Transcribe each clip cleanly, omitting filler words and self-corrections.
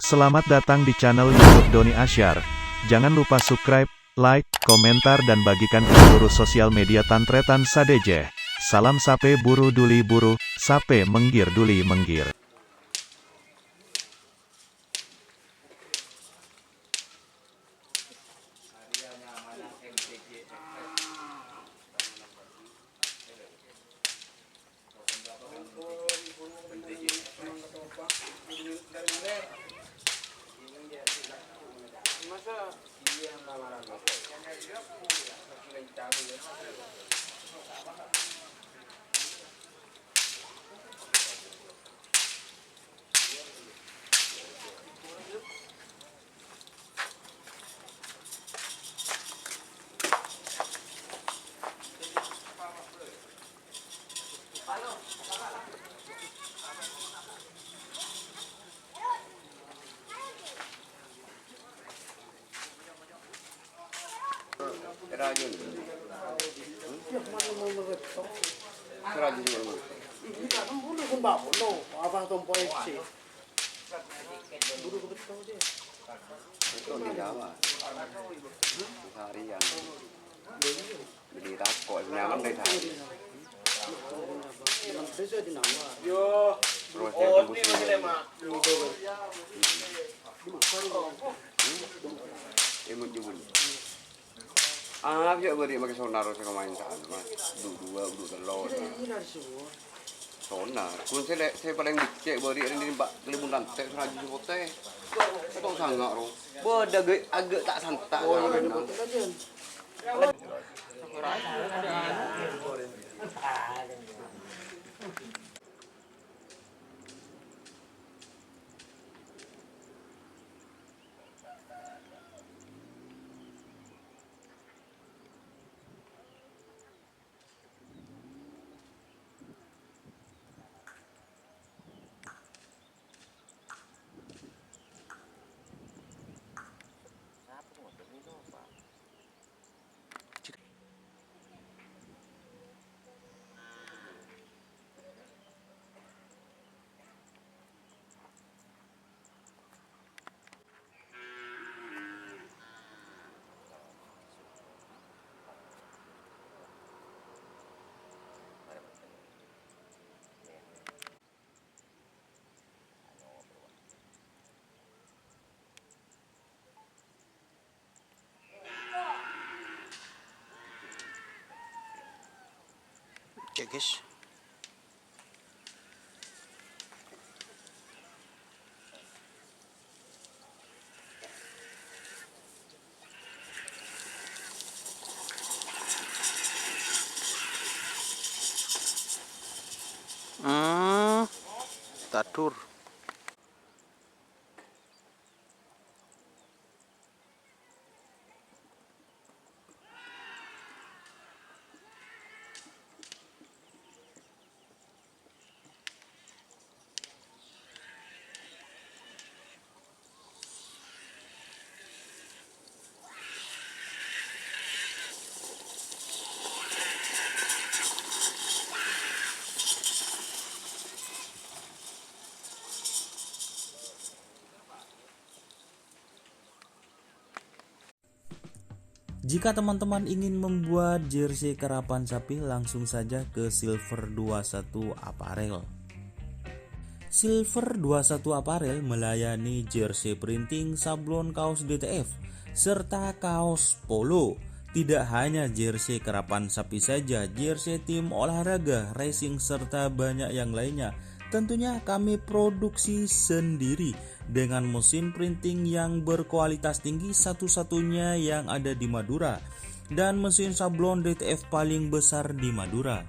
Selamat datang di channel YouTube Doni Asyar. Jangan lupa subscribe, like, komentar dan bagikan ke seluruh sosial media Tantretan Sadejeh. Salam sape buru duli buru, sape menggir duli menggir. Kerajaan. Kerajaan juga. Kita kan bulu kan bawa no, abang tompo FC. Bulu ke betul dia. Itu di Jawa. Harian. Beli rokok nyaman deh saya. Besok di nama. Yo, Proses ini masih lama. Imut jebul. Ah, biar beri pakai sonar saya main sana, mas. Dua telur. Ini semua. Sonar. Kun saya paling dicek beri ini mbak kelimun rantai seraju sepote. Kau sangat roh. Beda agak tak santai. Oh, ini betul aja. Cek guys. Tatur. Jika teman-teman ingin membuat jersey karapan sapi, langsung saja ke Silver 21 Apparel. Silver 21 Apparel melayani jersey printing, sablon kaos DTF, serta kaos polo. Tidak hanya jersey karapan sapi saja, jersey tim olahraga, racing, serta banyak yang lainnya. Tentunya kami produksi sendiri dengan mesin printing yang berkualitas tinggi, satu-satunya yang ada di Madura, dan mesin sablon DTF paling besar di Madura.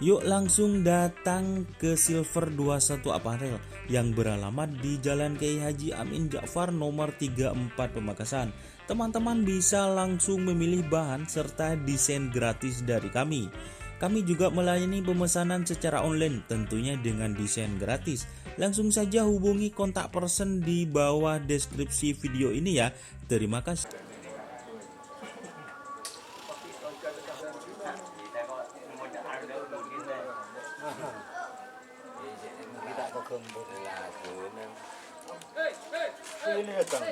Yuk langsung datang ke Silver 21 Apparel yang beralamat di Jalan Kiai Haji Amin Ja'far nomor 34 Pamekasan. Teman-teman bisa langsung memilih bahan serta desain gratis dari kami. Kami juga melayani pemesanan secara online, tentunya dengan desain gratis. Langsung saja hubungi kontak person di bawah deskripsi video ini ya. Terima kasih. Kita kok gembur lah. ini datang.